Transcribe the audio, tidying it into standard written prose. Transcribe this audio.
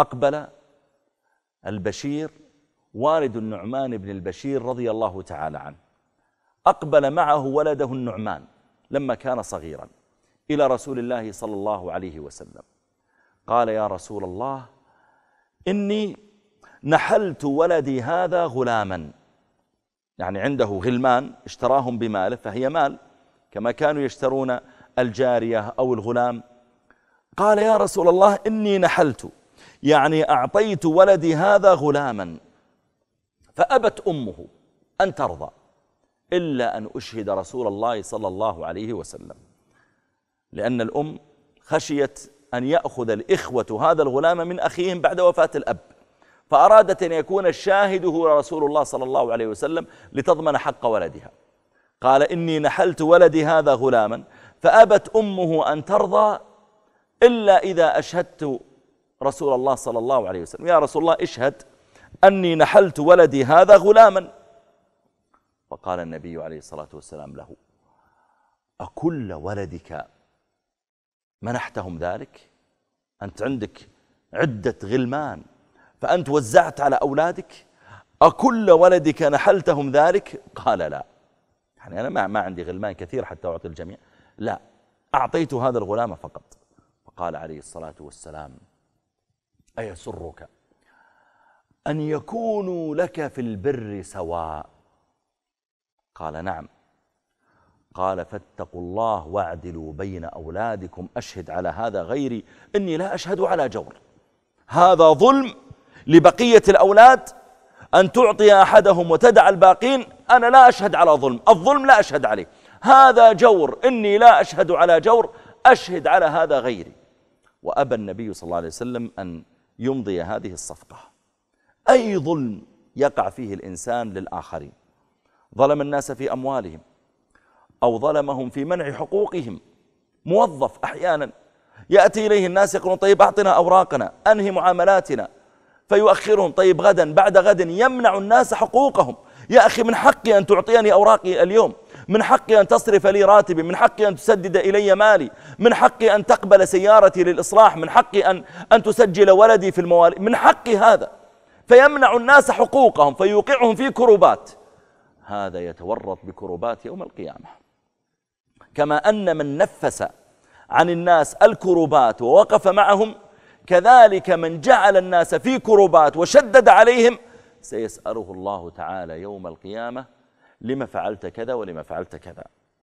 أقبل البشير والد النعمان بن البشير رضي الله تعالى عنه، أقبل معه ولده النعمان لما كان صغيرا إلى رسول الله صلى الله عليه وسلم. قال: يا رسول الله، إني نحلت ولدي هذا غلاما، يعني عنده غلمان اشتراهم بماله، فهي مال كما كانوا يشترون الجارية أو الغلام. قال: يا رسول الله، إني نحلت، يعني أعطيت ولدي هذا غلاما، فأبت أمه أن ترضى إلا أن أشهد رسول الله صلى الله عليه وسلم، لأن الأم خشيت أن يأخذ الإخوة هذا الغلام من أخيهم بعد وفاة الأب، فأرادت أن يكون الشاهد هو رسول الله صلى الله عليه وسلم لتضمن حق ولدها. قال: إني نحلت ولدي هذا غلاما، فأبت أمه أن ترضى إلا إذا أشهدت رسول الله صلى الله عليه وسلم. يا رسول الله، اشهد أني نحلت ولدي هذا غلاما. فقال النبي عليه الصلاة والسلام له: أكل ولدك منحتهم ذلك؟ أنت عندك عدة غلمان فأنت وزعت على أولادك؟ أكل ولدك نحلتهم ذلك؟ قال: لا، يعني أنا ما عندي غلمان كثير حتى أعطي الجميع، لا، أعطيت هذا الغلام فقط. فقال عليه الصلاة والسلام: أيسرك أن يكونوا لك في البر سواء؟ قال: نعم. قال: فاتقوا الله واعدلوا بين أولادكم، أشهد على هذا غيري، إني لا أشهد على جور. هذا ظلم لبقية الأولاد أن تعطي أحدهم وتدع الباقين. أنا لا أشهد على ظلم، الظلم لا أشهد عليه، هذا جور، إني لا أشهد على جور، أشهد على هذا غيري. وأبى النبي صلى الله عليه وسلم أن يمضي هذه الصفقة. أي ظلم يقع فيه الإنسان للآخرين، ظلم الناس في أموالهم أو ظلمهم في منع حقوقهم. موظف أحيانا يأتي إليه الناس يقولون: طيب أعطنا أوراقنا، أنهي معاملاتنا، فيؤخرهم. طيب غدا بعد غد يمنع الناس حقوقهم. يا أخي، من حقي أن تعطيني أوراقي اليوم، من حقي أن تصرف لي راتبي، من حقي أن تسدد إلي مالي، من حقي أن تقبل سيارتي للإصلاح، من حقي أن تسجل ولدي في المواليد، من حقي هذا. فيمنع الناس حقوقهم فيوقعهم في كروبات، هذا يتورط بكروبات يوم القيامة. كما أن من نفس عن الناس الكروبات ووقف معهم، كذلك من جعل الناس في كروبات وشدد عليهم سيسأله الله تعالى يوم القيامة: لما فعلت كذا ولما فعلت كذا.